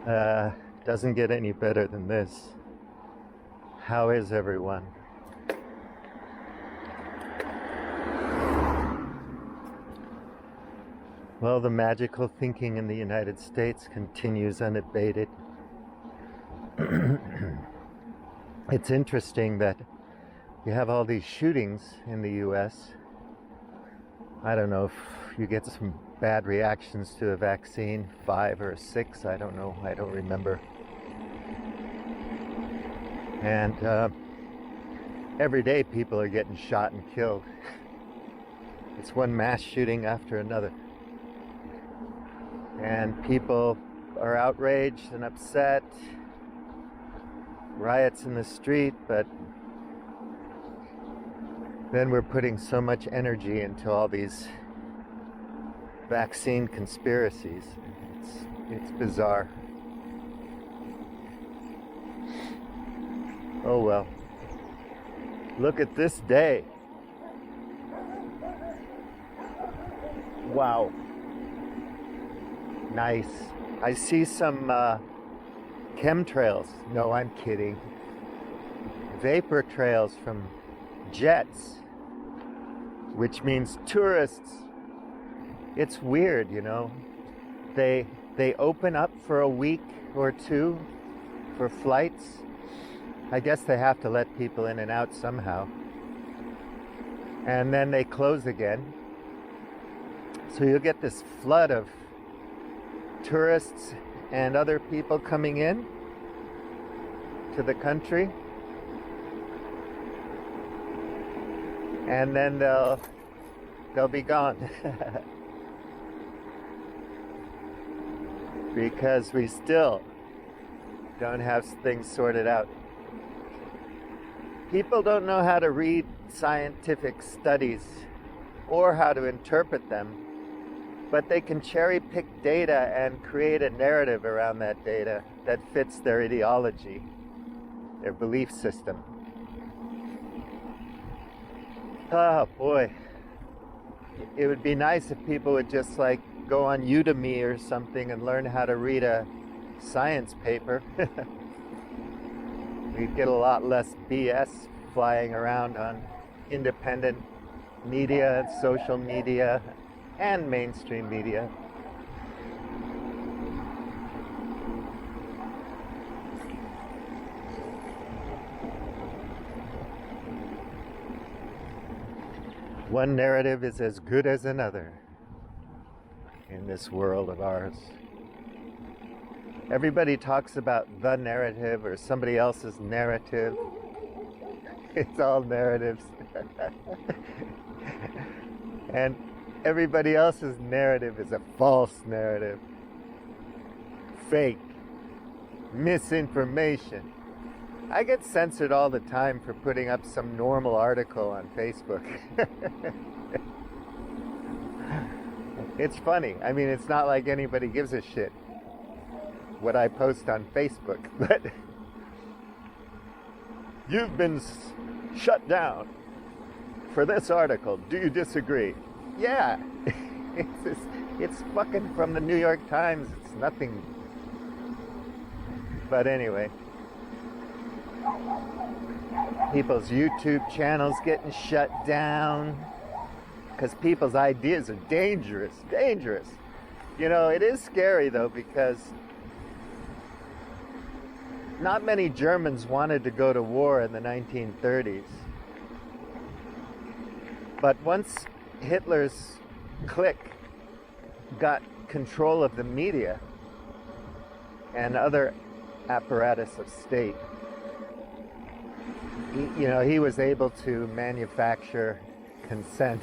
Uh, doesn't get any better than this. How is everyone? Well, the magical thinking in the United States continues unabated. It's interesting that you have all these shootings in the US. I don't know if you get some bad reactions to a vaccine, 5 or 6, I don't know, I don't remember. And every day people are getting shot and killed. It's one mass shooting after another. And people are outraged and upset, riots in the street, but then we're putting so much energy into all these vaccine conspiracies. It's bizarre. Oh well. Look at this day. Wow. Nice. I see some chemtrails. No, I'm kidding. Vapor trails from jets, which means tourists. It's weird, you know. They open up for a week or two for flights. I guess they have to let people in and out somehow. And then they close again. So you'll get this flood of tourists and other people coming in to the country, and then they'll be gone because we still don't have things sorted out. People don't know how to read scientific studies or how to interpret them, but they can cherry pick data and create a narrative around that data that fits their ideology, their belief system. Oh boy. It would be nice if people would just like go on Udemy or something and learn how to read a science paper. We'd get a lot less BS flying around on independent media, social media, and mainstream media. One narrative is as good as another in this world of ours. Everybody talks about the narrative or somebody else's narrative. It's all narratives. And everybody else's narrative is a false narrative. Fake. Misinformation. I get censored all the time for putting up some normal article on Facebook. It's funny. I mean, it's not like anybody gives a shit what I post on Facebook, but you've been shut down for this article. Do you disagree? Yeah. It's fucking from the New York Times. It's nothing. But anyway, people's YouTube channels getting shut down because people's ideas are dangerous. You know, it is scary though, because not many Germans wanted to go to war in the 1930s. But once Hitler's clique got control of the media and other apparatus of state, he was able to manufacture consent,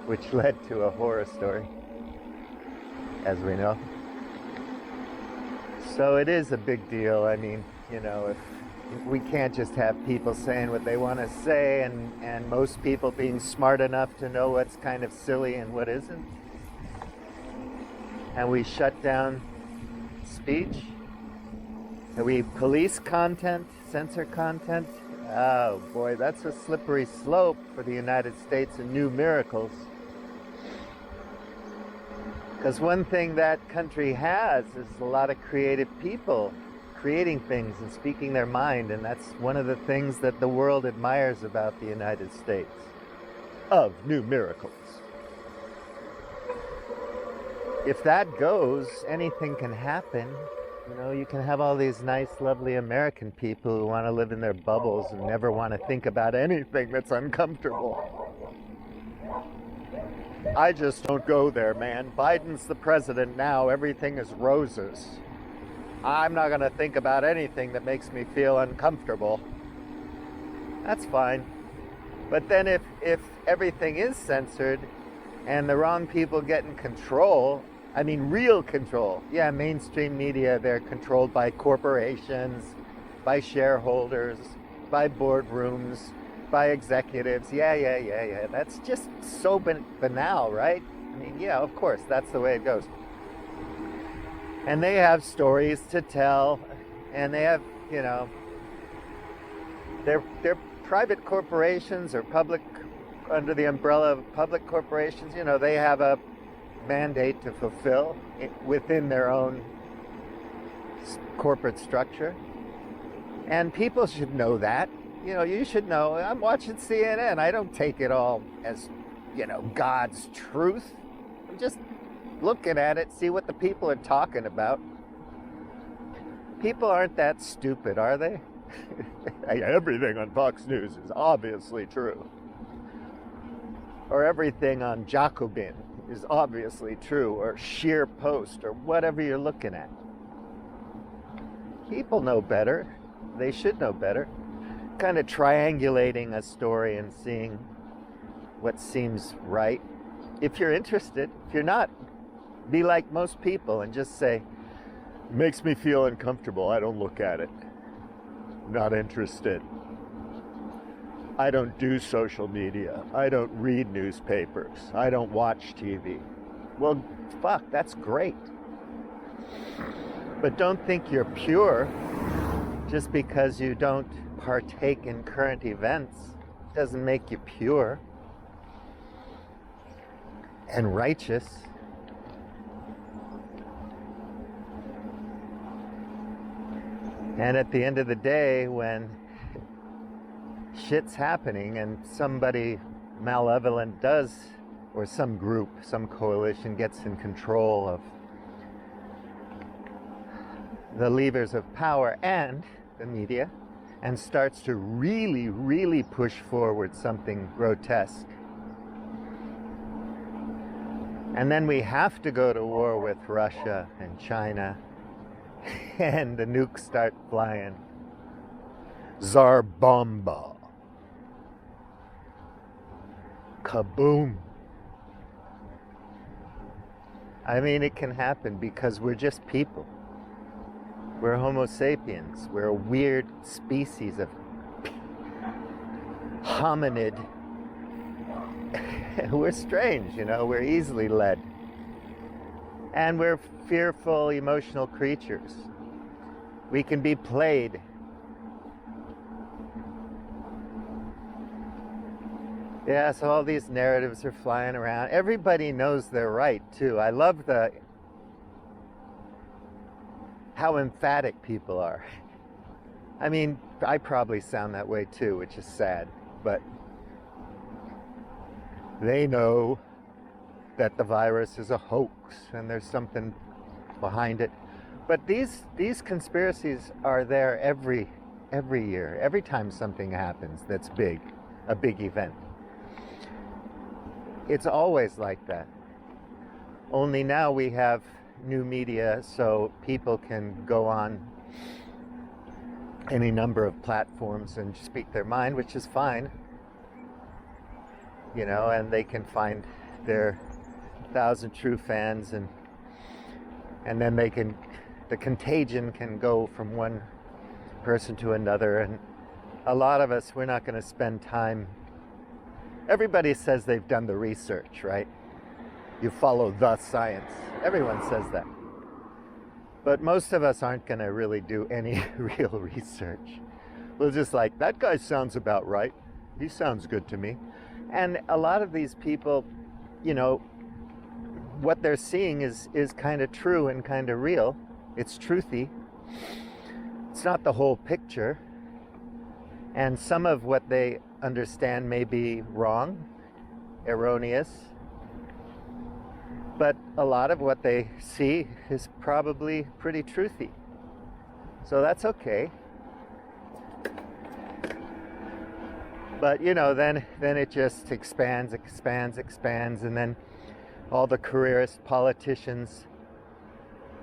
which led to a horror story, as we know. So it is a big deal. I mean, if we can't just have people saying what they want to say and most people being smart enough to know what's kind of silly and what isn't. And we shut down speech. And we police content, censor content. Oh boy, that's a slippery slope for the United States and new miracles. Because one thing that country has is a lot of creative people creating things and speaking their mind, and that's one of the things that the world admires about the United States. Of new miracles. If that goes, anything can happen. You know, you can have all these nice, lovely American people who want to live in their bubbles and never want to think about anything that's uncomfortable. I just don't go there, man. Biden's the president now. Everything is roses. I'm not going to think about anything that makes me feel uncomfortable. That's fine. But then if everything is censored and the wrong people get in control, I mean real control. Yeah, mainstream media, they're controlled by corporations, by shareholders, by boardrooms, by executives. Yeah. That's just so banal, right? I mean, yeah, of course, that's the way it goes. And they have stories to tell, and they have, you know, they're private corporations or public, under the umbrella of public corporations, you know, they have a mandate to fulfill within their own corporate structure. And people should know that. You know, you should know. I'm watching CNN. I don't take it all as, you know, God's truth. I'm just looking at it, see what the people are talking about. People aren't that stupid, are they? Everything on Fox News is obviously true. Or everything on Jacobin is obviously true, or Sheer Post, or whatever you're looking at. People know better. They should know better. Kind of triangulating a story and seeing what seems right. If you're interested, if you're not, be like most people and just say, makes me feel uncomfortable, I don't look at it. Not interested. I don't do social media. I don't read newspapers. I don't watch TV. Well, fuck, that's great. But don't think you're pure just because you don't partake in current events. It doesn't make you pure and righteous. And at the end of the day, when shit's happening and somebody malevolent does, or some group, some coalition gets in control of the levers of power and the media and starts to really, really push forward something grotesque. And then we have to go to war with Russia and China and the nukes start flying. Tsar Bomba. Kaboom. I mean, it can happen because we're just people. We're Homo sapiens. We're a weird species of hominid. We're strange, you know, we're easily led. And we're fearful, emotional creatures. We can be played. Yeah, so all these narratives are flying around. Everybody knows they're right, too. I love how emphatic people are. I mean, I probably sound that way, too, which is sad. But they know that the virus is a hoax and there's something behind it. But these conspiracies are there every year, every time something happens that's big, a big event. It's always like that. Only now we have new media, so people can go on any number of platforms and speak their mind, which is fine. You know, and they can find their 1,000 true fans, and then the contagion can go from one person to another. And a lot of us, we're not going to spend time. Everybody says they've done the research, right? You follow the science. Everyone says that. But most of us aren't going to really do any real research. We'll just like, that guy sounds about right. He sounds good to me. And a lot of these people, you know, what they're seeing is kind of true and kind of real. It's truthy. It's not the whole picture. And some of what they understand may be wrong, erroneous. But a lot of what they see is probably pretty truthy. So that's okay. But then it just expands, and then all the careerist politicians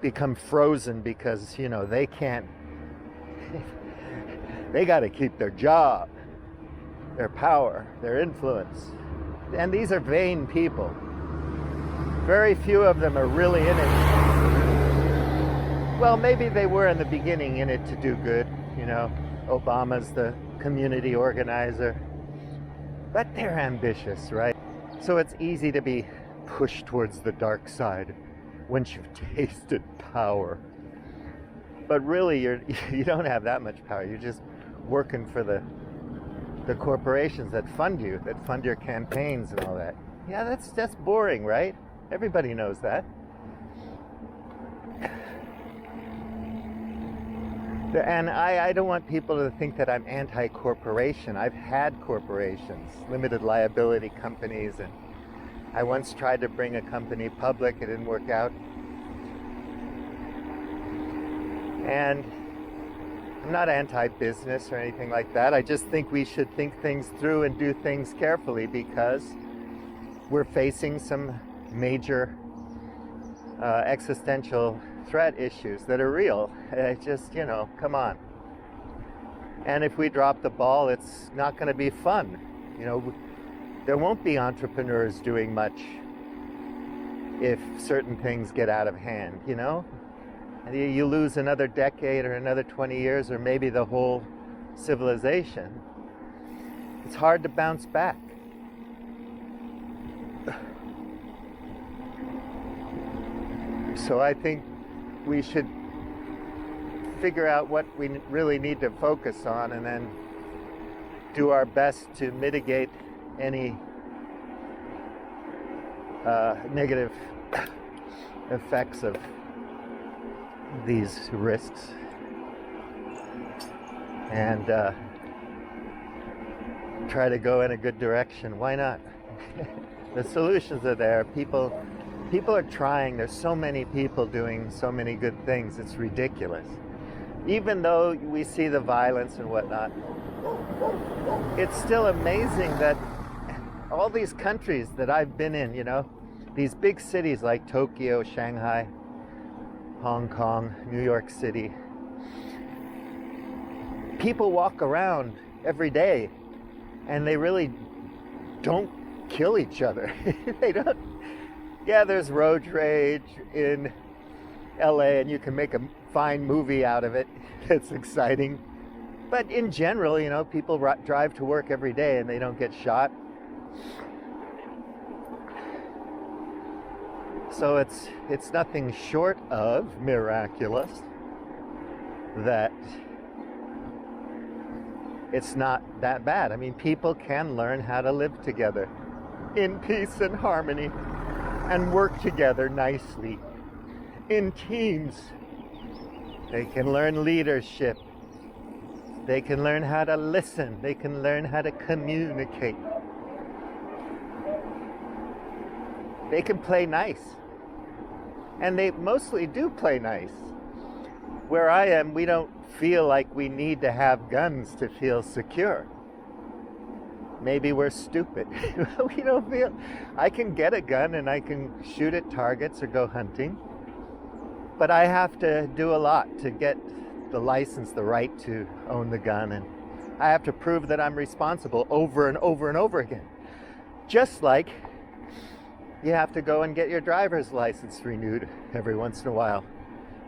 become frozen because they can't. They got to keep their job, their power, their influence, and these are vain people. Very few of them are really in it. Well, maybe they were in the beginning in it to do good. Obama's the community organizer. But they're ambitious, right? So it's easy to be pushed towards the dark side once you've tasted power. But really, you don't have that much power. You're just working for the corporations that fund you, that fund your campaigns and all that. Yeah, that's boring, right? Everybody knows that. And I don't want people to think that I'm anti-corporation. I've had corporations, limited liability companies, and I once tried to bring a company public. It didn't work out. And I'm not anti-business or anything like that. I just think we should think things through and do things carefully because we're facing some major existential threat issues that are real. Just, come on. And if we drop the ball, it's not going to be fun. There won't be entrepreneurs doing much if certain things get out of hand, And you lose another decade or another 20 years or maybe the whole civilization. It's hard to bounce back. So I think we should figure out what we really need to focus on and then do our best to mitigate any negative effects of these risks and try to go in a good direction. Why not? The solutions are there. People are trying. There's so many people doing so many good things. It's ridiculous. Even though we see the violence and whatnot, it's still amazing that all these countries that I've been in, these big cities like Tokyo, Shanghai, Hong Kong, New York City, people walk around every day and they really don't kill each other. They don't. Yeah, there's road rage in LA and you can make a fine movie out of it. It's exciting. But in general, people drive to work every day and they don't get shot. So it's nothing short of miraculous that it's not that bad. I mean, people can learn how to live together in peace and harmony and work together nicely in teams. They can learn leadership. They can learn how to listen. They can learn how to communicate. They can play nice. And they mostly do play nice. Where I am, we don't feel like we need to have guns to feel secure. Maybe we're stupid. We don't feel... I can get a gun and I can shoot at targets or go hunting. But I have to do a lot to get the license, the right to own the gun. And I have to prove that I'm responsible over and over and over again. Just like you have to go and get your driver's license renewed every once in a while.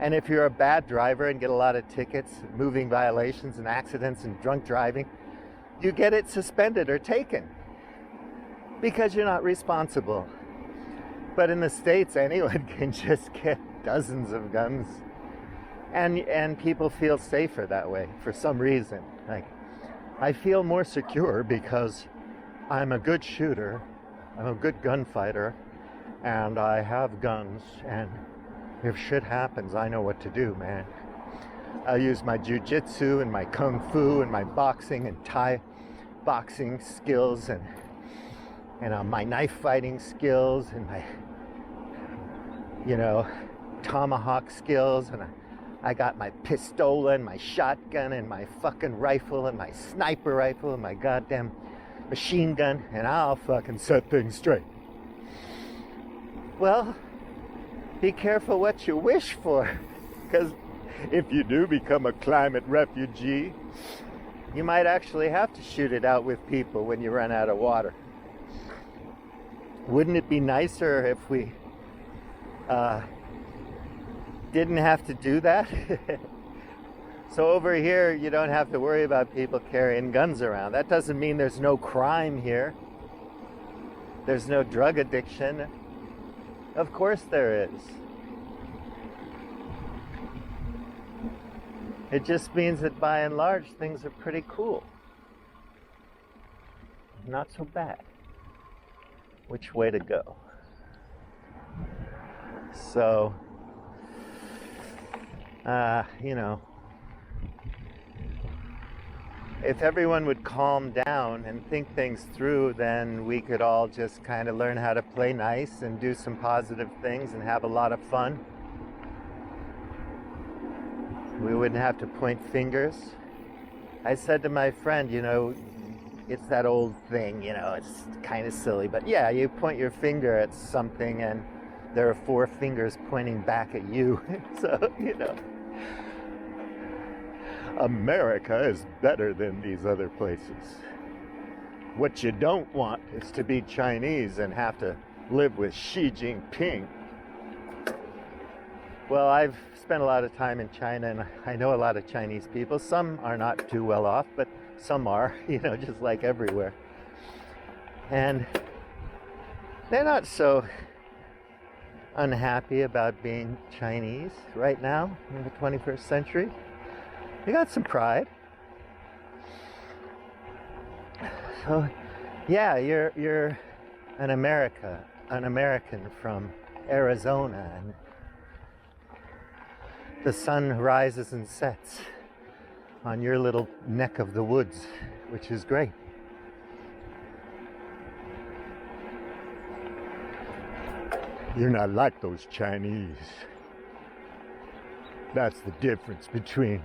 And if you're a bad driver and get a lot of tickets, moving violations and accidents and drunk driving, you get it suspended or taken because you're not responsible. But in the States, anyone can just get dozens of guns. And people feel safer that way for some reason. Like, I feel more secure because I'm a good shooter, I'm a good gunfighter, and I have guns, and if shit happens, I know what to do, man. I'll use my jiu-jitsu and my kung fu and my boxing and Thai boxing skills and my knife fighting skills and my, tomahawk skills, and I got my pistola and my shotgun and my fucking rifle and my sniper rifle and my goddamn machine gun, and I'll fucking set things straight. Well, be careful what you wish for, because if you do become a climate refugee, you might actually have to shoot it out with people when you run out of water. Wouldn't it be nicer if we didn't have to do that? So over here, you don't have to worry about people carrying guns around. That doesn't mean there's no crime here. There's no drug addiction. Of course there is. It just means that by and large, things are pretty cool. Not so bad. Which way to go? So, if everyone would calm down and think things through, then we could all just kind of learn how to play nice and do some positive things and have a lot of fun. We wouldn't have to point fingers. I said to my friend, it's that old thing, it's kind of silly, but yeah, you point your finger at something and there are 4 fingers pointing back at you. So, America is better than these other places. What you don't want is to be Chinese and have to live with Xi Jinping. Well, I've spent a lot of time in China, and I know a lot of Chinese people. Some are not too well off, but some are, just like everywhere. And they're not so unhappy about being Chinese right now in the 21st century. They got some pride. So, yeah, you're an American from Arizona, and the sun rises and sets on your little neck of the woods, which is great. You're not like those Chinese. That's the difference between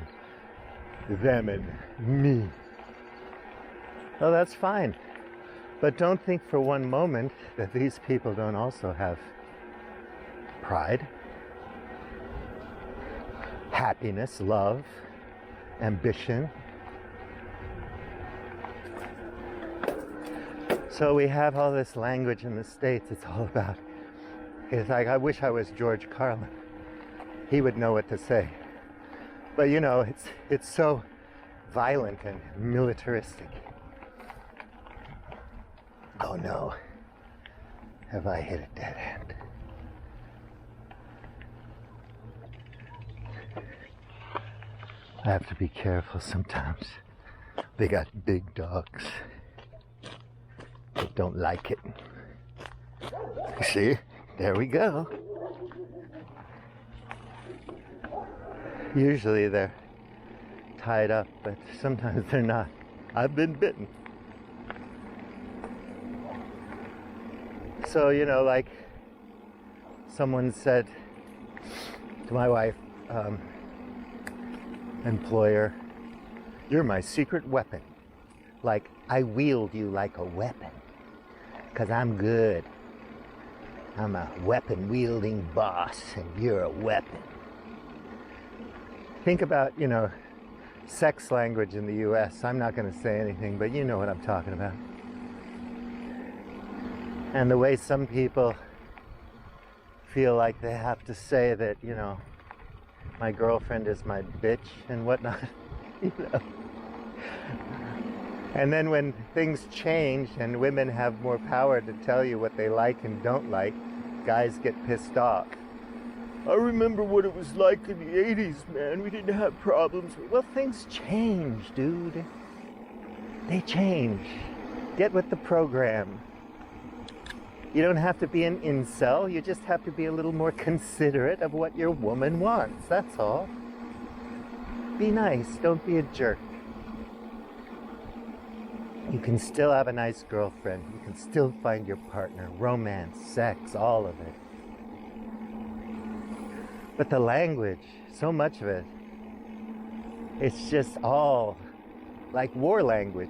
them and me. Oh, that's fine. But don't think for one moment that these people don't also have pride, happiness, love, ambition. So we have all this language in the States. It's all about, it's like, I wish I was George Carlin. He would know what to say. But it's so violent and militaristic. Oh no, have I hit a dead end? I have to be careful sometimes. They got big dogs that don't like it. See, there we go. Usually they're tied up, but sometimes they're not. I've been bitten. So, like someone said to my wife, employer, you're my secret weapon. Like, I wield you like a weapon, 'cause I'm good. I'm a weapon-wielding boss, and you're a weapon. Think about, sex language in the U.S. I'm not going to say anything, but you know what I'm talking about. And the way some people feel like they have to say that, my girlfriend is my bitch and whatnot, And then when things change and women have more power to tell you what they like and don't like, guys get pissed off. I remember what it was like in the 80s, man. We didn't have problems. Well, things change, dude. They change. Get with the program. You don't have to be an incel, you just have to be a little more considerate of what your woman wants, that's all. Be nice, don't be a jerk. You can still have a nice girlfriend, you can still find your partner, romance, sex, all of it. But the language, so much of it, it's just all like war language.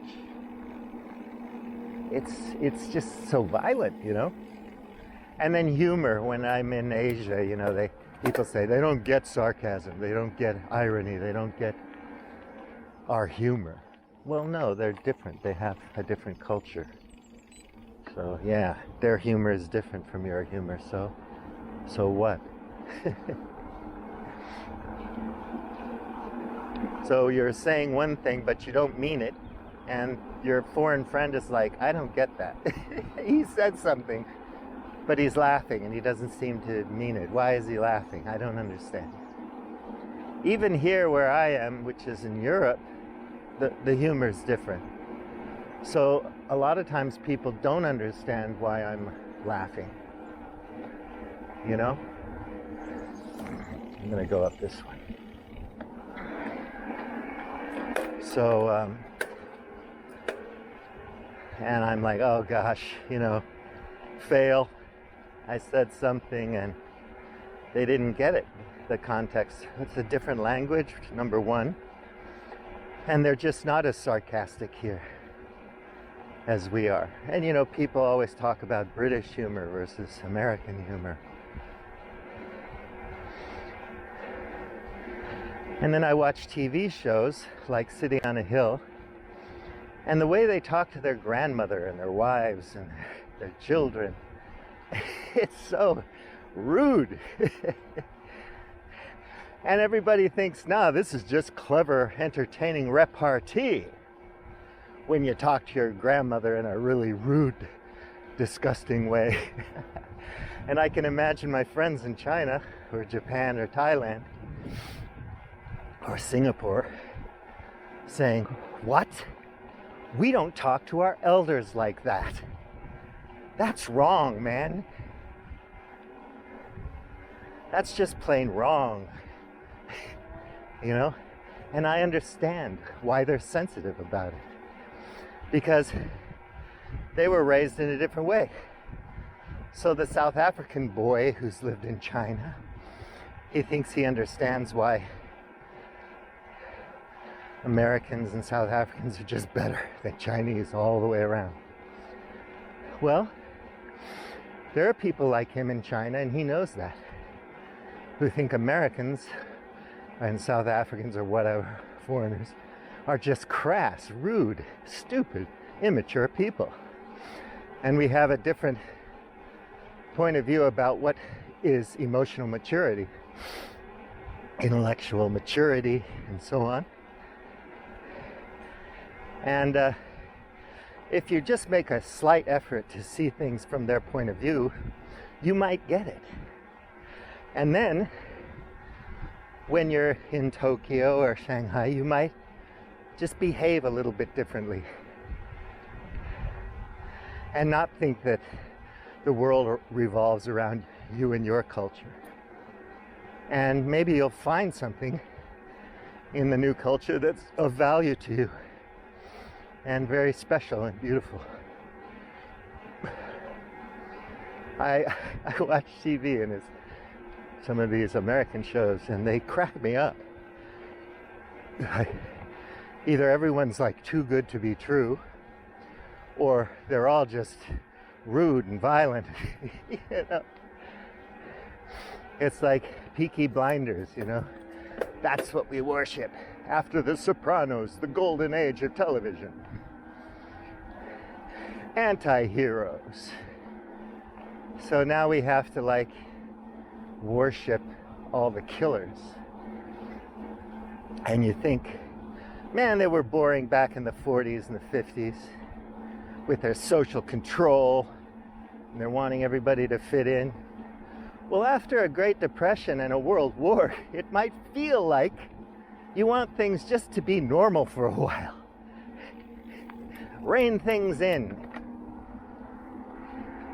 It's just so violent, you know? And then humor, when I'm in Asia, you know, people say they don't get sarcasm, they don't get irony, they don't get our humor. Well, no, they're different. They have a different culture. So yeah, their humor is different from your humor, so what? So you're saying one thing, but you don't mean it, and your foreign friend is like, I don't get that. He said something, but he's laughing, and he doesn't seem to mean it. Why is he laughing? I don't understand. Even here where I am, which is in Europe, the humor is different. So a lot of times people don't understand why I'm laughing. You know? I'm gonna go up this one. So, and I'm like, oh gosh, you know, fail. I said something and they didn't get it, the context. It's a different language, number one. And they're just not as sarcastic here as we are. And you know, people always talk about British humor versus American humor. And then I watch TV shows like Sitting on a Hill, and the way they talk to their grandmother and their wives and their children, it's so rude. And everybody thinks, nah, this is just clever, entertaining repartee when you talk to your grandmother in a really rude, disgusting way. And I can imagine my friends in China or Japan or Thailand or Singapore saying, what? We don't talk to our elders like that. That's wrong, man. That's just plain wrong. You know? And I understand why they're sensitive about it. Because they were raised in a different way. So the South African boy who's lived in China, he thinks he understands why Americans and South Africans are just better than Chinese all the way around. Well, there are people like him in China, and he knows that, who think Americans and South Africans or whatever, foreigners, are just crass, rude, stupid, immature people. And we have a different point of view about what is emotional maturity, intellectual maturity, and so on. And if you just make a slight effort to see things from their point of view, you might get it. And then, when you're in Tokyo or Shanghai, you might just behave a little bit differently. And not think that the world revolves around you and your culture. And maybe you'll find something in the new culture that's of value to you and very special and beautiful. I watch TV and some of these American shows, and they crack me up. Either everyone's like too good to be true, or they're all just rude and violent. You know? It's like Peaky Blinders, you know? That's what we worship. After The Sopranos, the golden age of television. Anti-heroes. So now we have to like worship all the killers. And you think, man, they were boring back in the 40s and the 50s with their social control, and they're wanting everybody to fit in. Well, after a Great Depression and a World War, it might feel like you want things just to be normal for a while. Rein things in.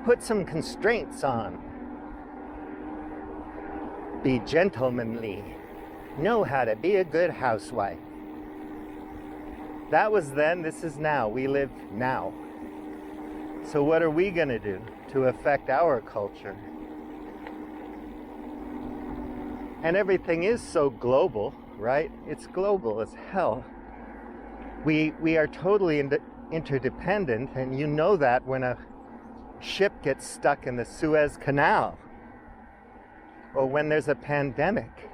put some constraints on. Be gentlemanly. Know how to be a good housewife. That was then, this is now. We live now. So what are we going to do to affect our culture? And everything is so global, right? It's global as hell. We are totally interdependent, and you know that when a ship gets stuck in the Suez Canal, or when there's a pandemic.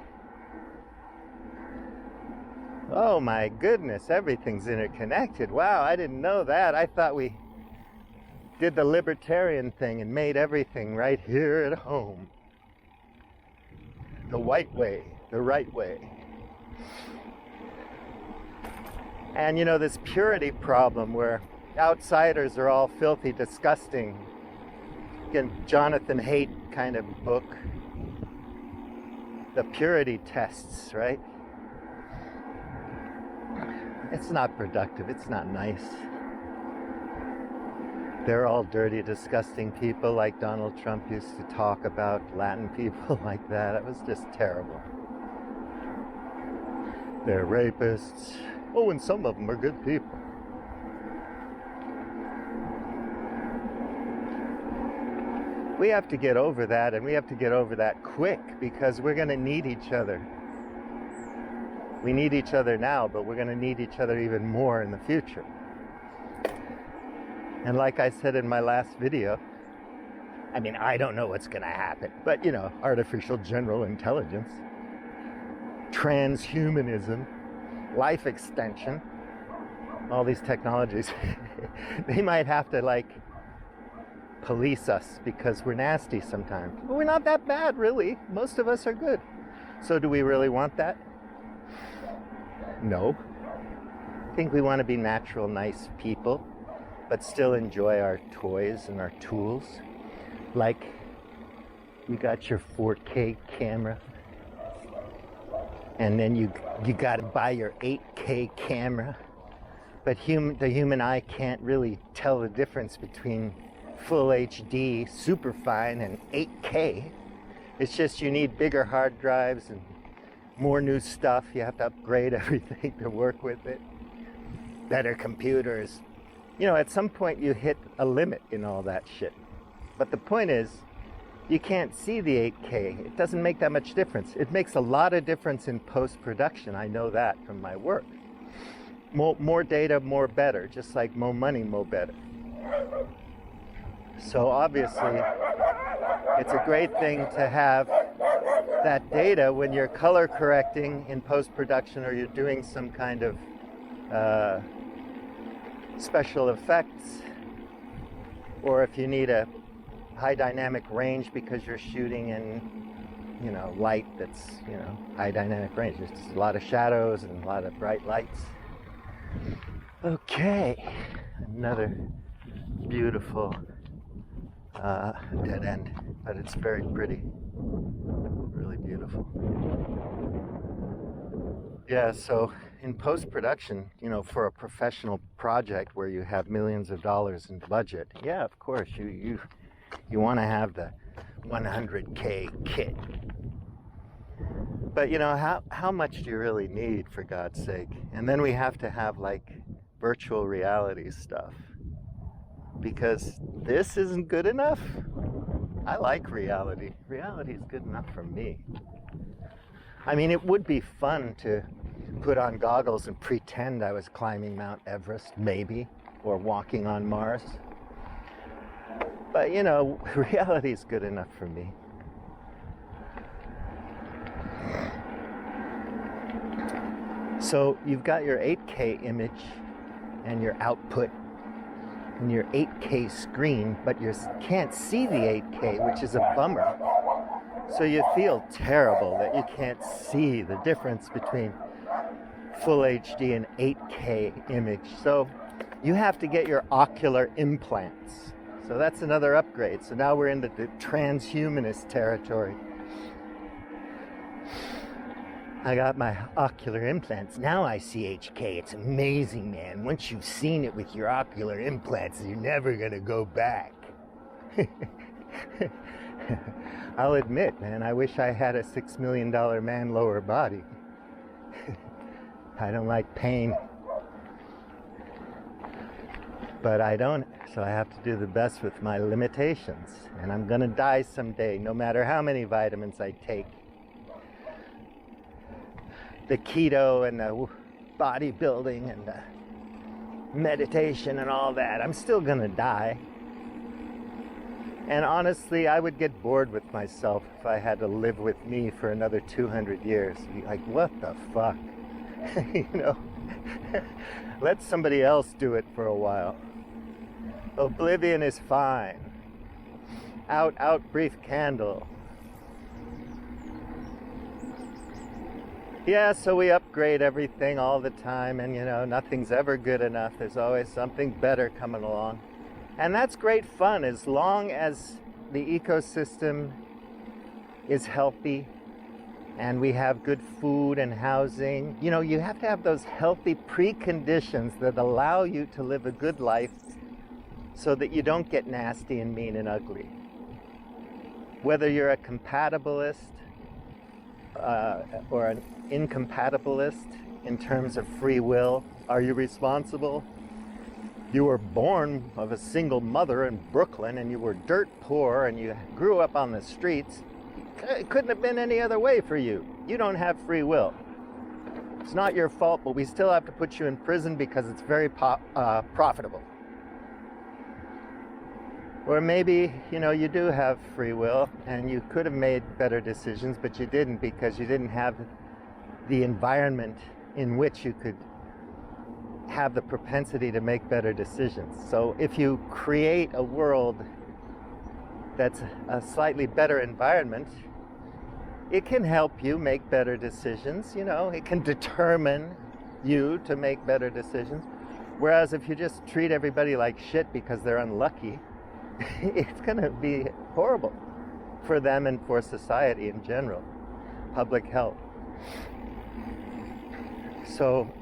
Oh my goodness, everything's interconnected. Wow, I didn't know that. I thought we did the libertarian thing and made everything right here at home. The white way, the right way. And you know, this purity problem where outsiders are all filthy, disgusting. Again, Jonathan Haidt kind of book. The purity tests, right? It's not productive. It's not nice. They're all dirty, disgusting people like Donald Trump used to talk about Latin people like that. It was just terrible. They're rapists. Oh, and some of them are good people. We have to get over that, and we have to get over that quick, because we're going to need each other. We need each other now, but we're going to need each other even more in the future. And like I said in my last video, I mean, I don't know what's going to happen, but you know, artificial general intelligence, transhumanism, life extension, all these technologies, they might have to like police us because we're nasty sometimes. But we're not that bad, really. Most of us are good. So do we really want that? No. I think we want to be natural, nice people, but still enjoy our toys and our tools. Like, you got your 4K camera, and then you got to buy your 8K camera. But the human eye can't really tell the difference between full HD, superfine, and 8K. It's just you need bigger hard drives and more new stuff. You have to upgrade everything to work with it. Better computers. You know, at some point you hit a limit in all that shit. But the point is, you can't see the 8K. It doesn't make that much difference. It makes a lot of difference in post-production. I know that from my work. More data, more better. Just like more money, more better. So obviously, it's a great thing to have that data when you're color correcting in post-production, or you're doing some kind of special effects, or if you need a high dynamic range because you're shooting in, you know, light that's, you know, high dynamic range. There's a lot of shadows and a lot of bright lights. Okay, another beautiful dead end, but it's very pretty, really beautiful. Yeah, so in post-production, you know, for a professional project where you have millions of dollars in budget, yeah, of course, you want to have the 100K kit. But you know, how much do you really need, for God's sake? And then we have to have like virtual reality stuff, because this isn't good enough. I like reality. Reality is good enough for me. I mean, it would be fun to put on goggles and pretend I was climbing Mount Everest, maybe, or walking on Mars. But, you know, reality is good enough for me. So you've got your 8K image and your output and your 8K screen, but you can't see the 8K, which is a bummer. So you feel terrible that you can't see the difference between full HD and 8K image. So you have to get your ocular implants. So that's another upgrade. So now we're in the transhumanist territory. I got my ocular implants. Now I see 8K. It's amazing, man. Once you've seen it with your ocular implants, you're never gonna go back. I'll admit, man, I wish I had a $6 million man lower body. I don't like pain. But I don't, so I have to do the best with my limitations. And I'm gonna die someday, no matter how many vitamins I take. The keto and the bodybuilding and the meditation and all that, I'm still gonna die. And honestly, I would get bored with myself if I had to live with me for another 200 years. Be like, what the fuck? You know, let somebody else do it for a while. Oblivion is fine. Out, out, brief candle. Yeah, so we upgrade everything all the time, and you know, nothing's ever good enough. There's always something better coming along. And that's great fun as long as the ecosystem is healthy and we have good food and housing. You know, you have to have those healthy preconditions that allow you to live a good life so that you don't get nasty and mean and ugly. Whether you're a compatibilist or an incompatibilist in terms of free will, are you responsible? You were born of a single mother in Brooklyn and you were dirt poor and you grew up on the streets. It couldn't have been any other way for you. You don't have free will. It's not your fault, but we still have to put you in prison because it's very profitable. Or maybe, you know, you do have free will and you could have made better decisions, but you didn't because you didn't have the environment in which you could have the propensity to make better decisions. So if you create a world that's a slightly better environment, it can help you make better decisions. You know, it can determine you to make better decisions. Whereas if you just treat everybody like shit because they're unlucky, it's going to be horrible for them and for society in general, public health. So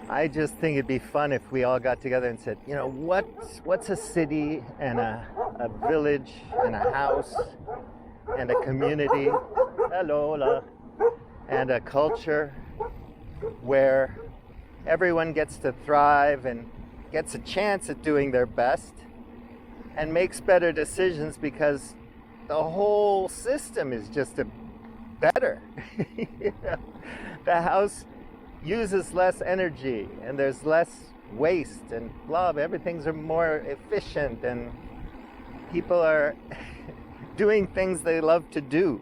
I just think it'd be fun if we all got together and said, you know, what's a city and a village and a house and a community, hello, and a culture where everyone gets to thrive and gets a chance at doing their best and makes better decisions because the whole system is just better. You know? The house uses less energy and there's less waste and blah, everything's more efficient and people are doing things they love to do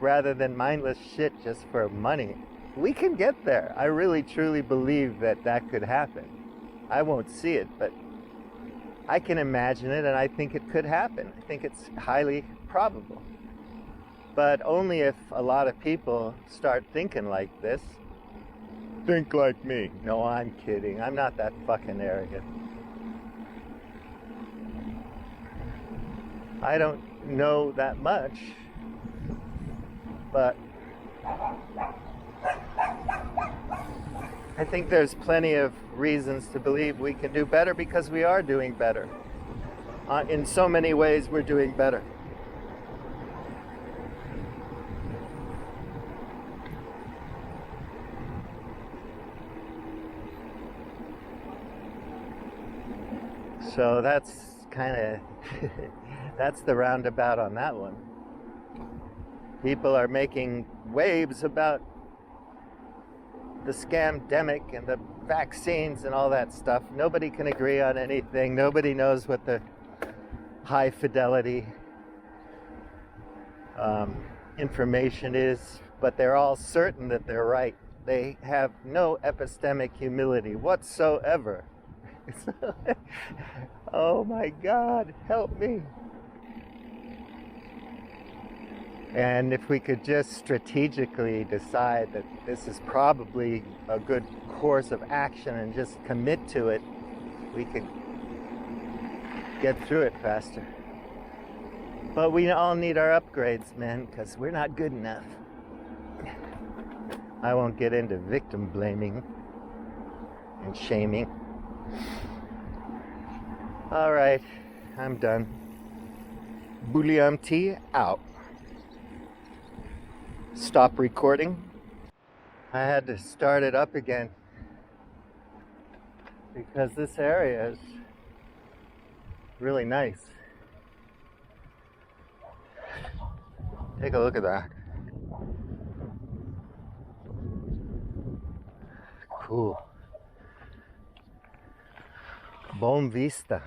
rather than mindless shit just for money. We can get there. I really truly believe that that could happen. I won't see it, but I can imagine it and I think it could happen. I think it's highly probable. But only if a lot of people start thinking like this. Think like me. No, I'm kidding. I'm not that fucking arrogant. I don't know that much, but I think there's plenty of reasons to believe we can do better because we are doing better. In so many ways, we're doing better. So that's kind of, that's the roundabout on that one. People are making waves about the scamdemic and the vaccines and all that stuff. Nobody can agree on anything. Nobody knows what the high fidelity information is, but they're all certain that they're right. They have no epistemic humility whatsoever. Oh my God, help me. And if we could just strategically decide that this is probably a good course of action and just commit to it, we could get through it faster. But we all need our upgrades, man, because we're not good enough. I won't get into victim blaming and shaming. All right, I'm done. Buliamti out. Stop recording. I had to start it up again because this area is really nice. Take a look at that. Cool. Bon vista.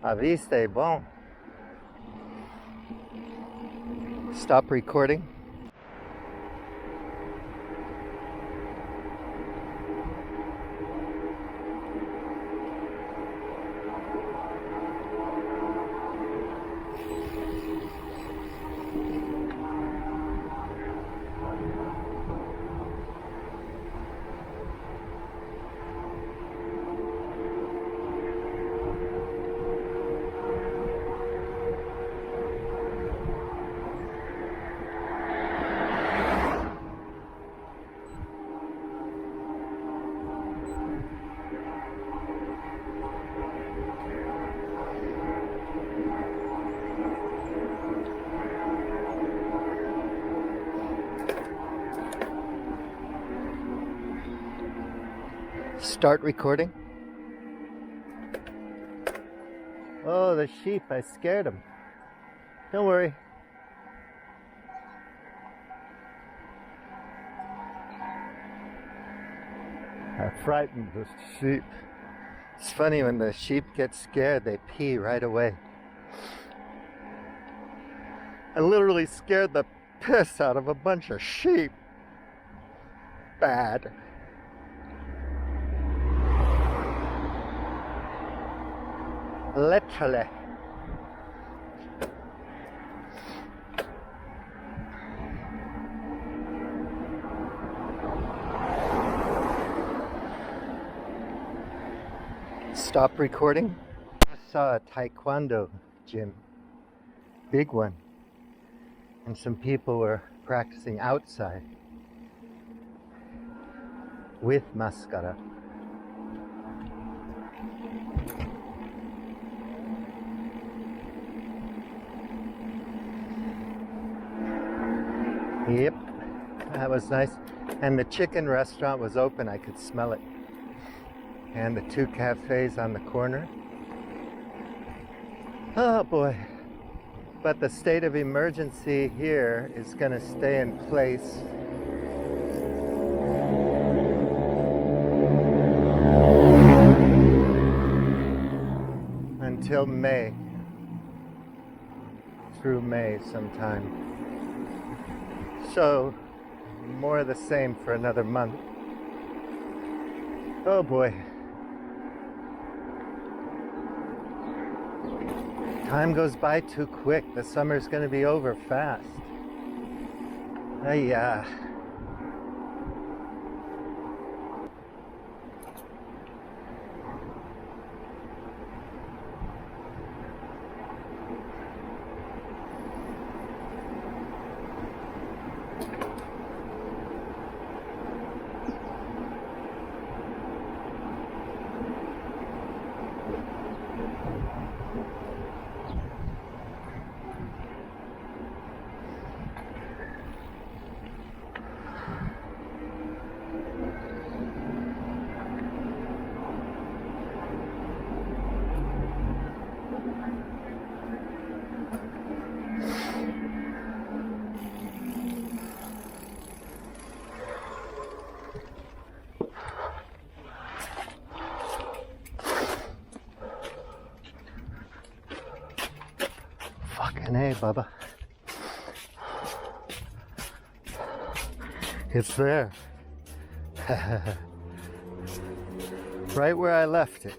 A vista é bom. Stop recording. Start recording. Oh, the sheep, I scared them. Don't worry. I frightened the sheep. It's funny, when the sheep get scared, they pee right away. I literally scared the piss out of a bunch of sheep. Bad. Literally. Stop recording. I saw a taekwondo gym, big one, and some people were practicing outside with mascara. Yep, that was nice. And the chicken restaurant was open, I could smell it. And the 2 cafes on the corner. Oh boy. But the state of emergency here is going to stay in place until May. Through May sometime. So, more of the same for another month. Oh boy. Time goes by too quick. The summer's going to be over fast. Yeah. Fucking hey, Bubba. It's there. Right where I left it.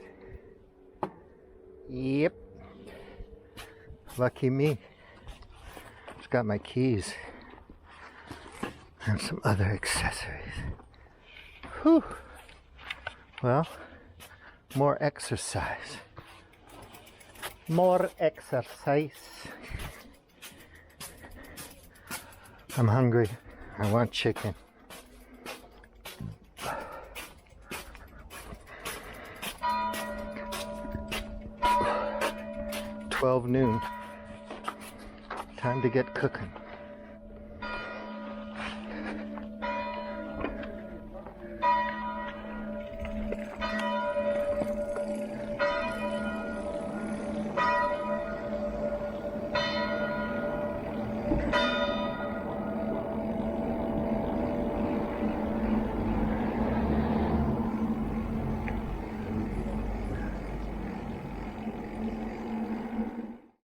Yep. Lucky me. It's got my keys. And some other accessories. Whew. Well, more exercise. More exercise. I'm hungry. I want chicken. 12 noon. Time to get cooking.